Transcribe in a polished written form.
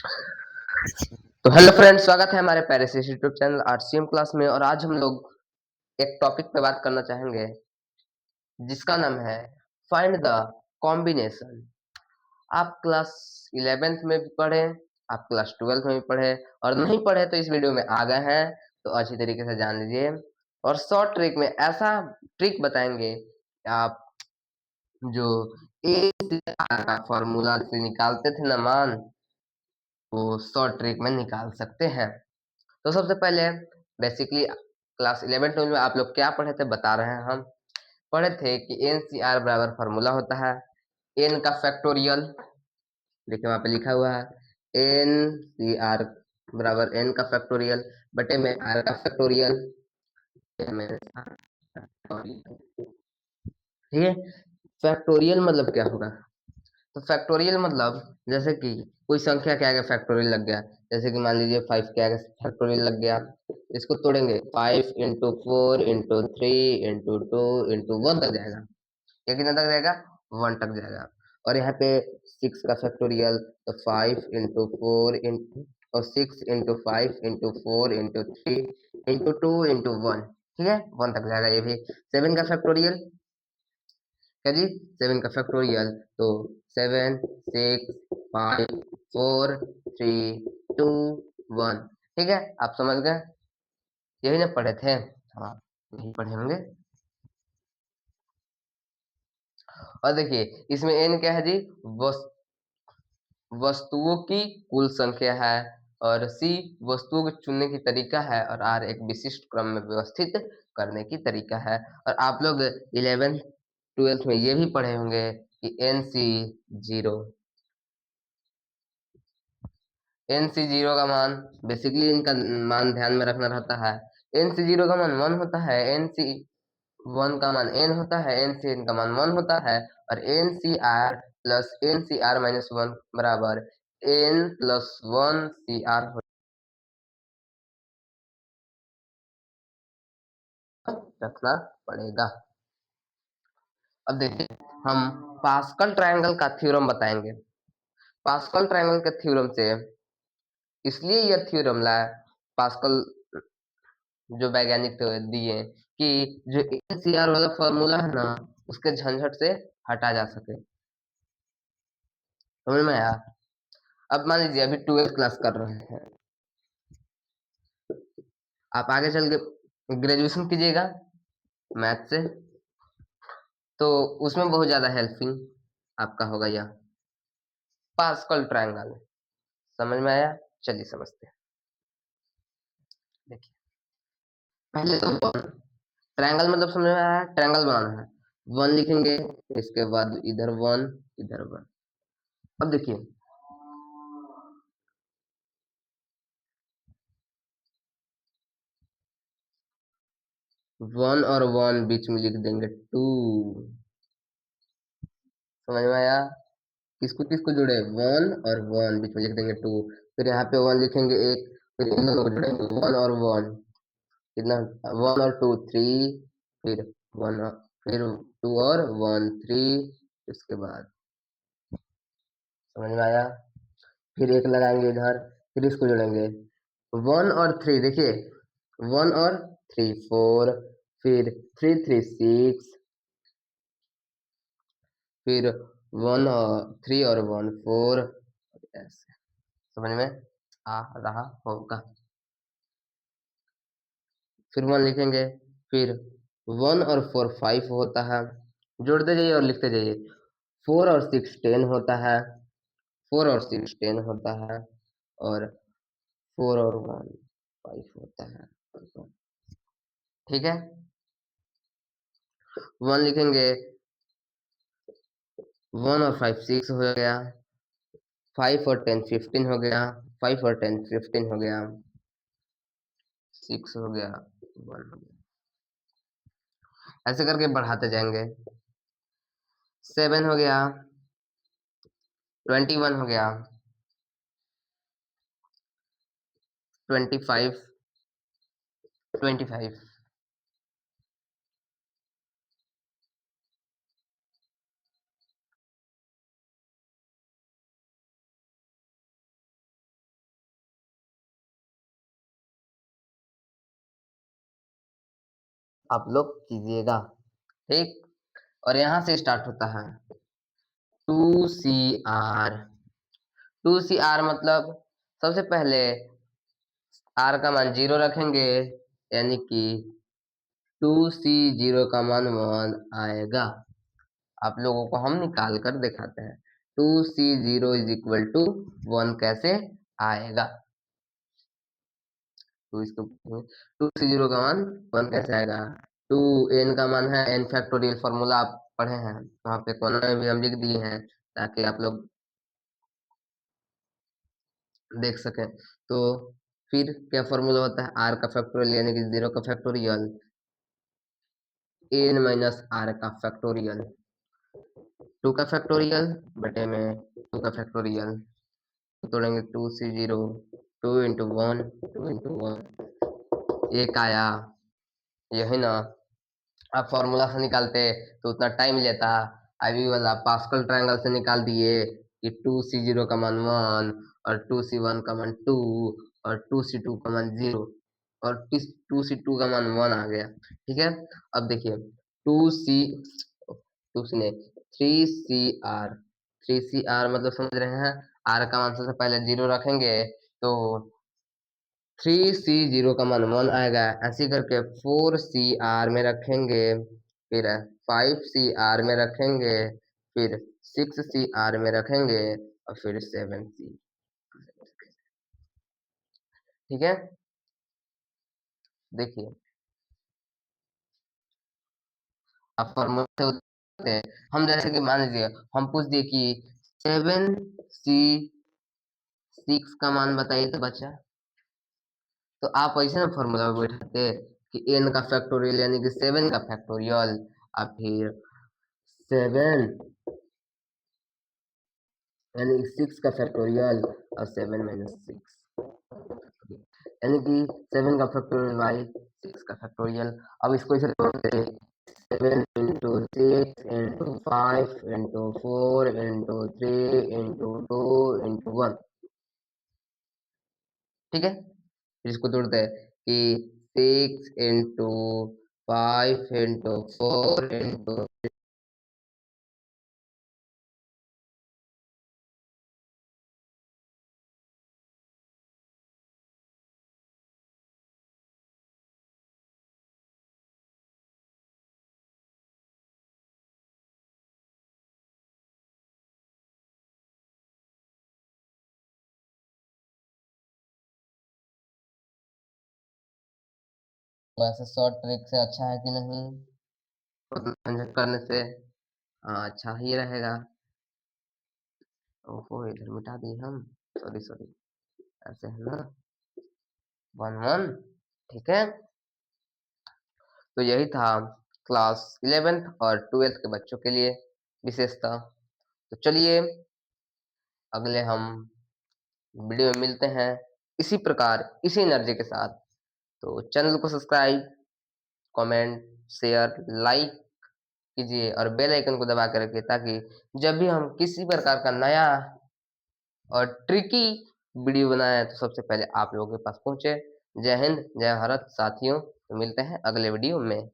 तो hello friends, स्वागत है हमारे Paris YouTube channel RCM class में। और आज हम लोग एक टॉपिक पे बात करना चाहेंगे जिसका नाम है फाइंड द कॉम्बिनेशन। आप क्लास 11th में भी पढ़े, आप क्लास 12th में भी पढ़े, और नहीं पढ़े तो इस वीडियो में आ गए हैं तो अच्छी तरीके से जान लीजिए। और शॉर्ट ट्रिक में ऐसा ट्रिक बताएंगे आप जो ए का फॉर्मूला से निकालते थे ना मान, वो शॉर्ट ट्रिक में निकाल सकते हैं। तो सबसे पहले बेसिकली क्लास 11 12 में आप लोग क्या पढ़े थे बता रहे हैं। हम पढ़े थे कि एन सी आर बराबर फार्मूला होता है एन का फैक्टोरियल। देखिए वहां पे लिखा हुआ है एन सी आर बराबर एन का फैक्टोरियल बटे में आर का फैक्टोरियल। ठीक है, फैक्टोरियल मतलब क्या होगा? तो फैक्टोरियल मतलब जैसे कि कोई संख्या के आगे फैक्टोरियल लग गया, जैसे कि मान लीजिए 5 के आगे फैक्टोरियल लग गया, इसको तोड़ेंगे 5 × 4 × 3 × 2 × 1 तक जाएगा। ये कितना तक जाएगा? 1 तक जाएगा। और यहाँ पे 6 का फैक्टोरियल, तो 5 × 4 और 6 × 5 × 4 × 3 × 2 × 1। ठीक है, 1 तक जाएगा। ये भी 7 का फैक्टोरियल, क्या जी? 7 का फैक्टोरियल, तो 7 6 5 4 3 2 1। ठीक है, आप समझ गए? यही ना पढ़े थे? हाँ, यही पढ़े होंगे। और देखिए इसमें एन क्या है जी? वस, वस्तुओं की कुल संख्या है, और सी वस्तुओं को चुनने की तरीका है, और आर एक विशिष्ट क्रम में व्यवस्थित करने की तरीका है। और आप लोग 11th 12th में ये भी पढ़े होंगे कि N C zero, N C zero का मान, बेसिकली इनका मान ध्यान में रखना रहता है। एन सी जीरो का मान 1 होता है, एन सी 1 का मान n होता है, एन सी n का मान 1 होता है, और N C R plus N C R minus 1 बराबर n प्लस 1 सी आर रखना पड़ेगा। अब देखिए हम पास्कल ट्रायंगल का थ्योरम बताएंगे। पास्कल ट्रायंगल के थ्योरम से इसलिए यह थ्योरम लाया पास्कल, जो वैज्ञानिक दिए कि जो एनसीआर वाला फॉर्मूला है ना, उसके झंझट से हटा जा सके। समझ में आया? अब मान लीजिए अभी 12th क्लास कर रहे हैं, आप आगे चल के ग्रेजुएशन कीजिएगा मैथ से, तो उसमें बहुत ज्यादा हेल्पिंग आपका होगा यह पास्कल ट्रायंगल। समझ में आया? चलिए समझते हैं। देखिए पहले तो ट्रायंगल मतलब समझ में आया? ट्रायंगल बनाना है, 1 लिखेंगे, इसके बाद इधर 1 इधर 1। अब देखिए 1 और 1 बीच में लिख देंगे 2। समझ में आया? किसको किसको जुड़े? 1 और 1 बीच में लिख देंगे 2। फिर यहाँ पे 1 लिखेंगे एक, फिर इन दोनों को जुड़ेंगे 1 और 1, कितना? 1 और 2 3, फिर 1 और फिर 2 और 1 3, इसके बाद समझ में आया? फिर एक लगाएंगे इधर, फिर इसको जोड़ेंगे 1 और 3। देखिए 1 और 3 4, फिर 3 3 6, फिर 1 और 3 और 1 4, ऐसे। समझ में आ रहा होगा? फिर 1 लिखेंगे, फिर 1 और 4 5 होता है, जोड़ते जाइए और लिखते जाइए। 4 और 6 10 होता है, 4 और 6 10 होता है, और 4 और 1 5 होता है। ठीक है, 1 लिखेंगे, 1 और 5 6 हो गया, 5 और 10 15 हो गया, 5 और 10 15 हो गया, 6 हो गया, 1 हो गया। ऐसे करके बढ़ाते जाएंगे। 7 हो गया, 21 हो गया, 25 25 आप लोग कीजिएगा, ठीक। और यहाँ से स्टार्ट होता है 2CR। 2CR मतलब सबसे पहले R का मान 0 रखेंगे, यानी कि 2C0 का मान 1 आएगा। आप लोगों को हम निकाल कर दिखाते हैं 2C0 इज इक्वल टू 1 कैसे आएगा। तो इसको 2C0 का मान 1 कैसे आएगा। 2n का मान है n फैक्टोरियल, फॉर्मूला आप पढ़े हैं वहां पे कोना में भी हम लिख दिए हैं ताकि आप लोग देख सकें। तो फिर क्या फॉर्मूला होता है, r का फैक्टोरियल यानी कि 0 का फैक्टोरियल, n माइनस r का फैक्टोरियल, 2 का फैक्टोरियल बटे में 2 का फैक्टोरियल, तोड़ेंगे 2C0, 2 इंटू 1, 2 इंटू 1, एक आया, यही ना। आप फॉर्मूला से निकालते तो उतना टाइम लेता, अभी वाला पास्कल ट्रायंगल से निकाल दिए कि 2C0 का मान 1 और 2C1 का मान 2 और 2C2 का मान 0 और 2C2 का मान 1 आ गया, ठीक है। अब देखिए 2C ने 3CR, 3CR मतलब समझ रहे हैं, R का मान सबसे पहले 0 रखेंगे तो 3C0 का मान 1 आएगा, ऐसे करके 4CR में रखेंगे, फिर 5CR में रखेंगे, फिर 6CR में रखेंगे और फिर 7C, ठीक है। देखिए अब फॉर्मूला से होते हैं हम, जैसे कि मान लीजिए हम पूछ दिए कि 7C6 का मान बताइए तो बच्चा, तो आप ऐसे ना फॉर्मूला में बैठाते कि n का फैक्टोरियल यानी कि 7 का फैक्टोरियल और फिर 7 यानी 6 का फैक्टोरियल और 7 माइनस 6 यानी कि 7 का फैक्टोरियल बाई 6 का फैक्टोरियल। अब इसको इसे तोड़ते हैं, 7 into 6 into 5 into 4 into 3 into 2 into 1, ठीक है। फिर इसको तोड़ते हैं कि 6 इंटू 5 इंटू 4 इंटू, वैसे शॉर्ट ट्रिक से अच्छा है कि नहीं, झंझट करने से। हाँ अच्छा ही रहेगा। ओहो इधर मिटा दिए हम, सॉरी सॉरी, ऐसे है ना, 1 1, ठीक है। तो यही था क्लास 11th और 12th के बच्चों के लिए विशेषता। तो चलिए अगले हम वीडियो में मिलते हैं इसी प्रकार इसी एनर्जी के साथ। तो चैनल को सब्सक्राइब, कमेंट, शेयर, लाइक कीजिए और बेल आइकन को दबा कर रखिए ताकि जब भी हम किसी प्रकार का नया और ट्रिकी वीडियो बनाएं तो सबसे पहले आप लोगों के पास पहुंचे। जय हिंद, जय भारत साथियों, तो मिलते हैं अगले वीडियो में।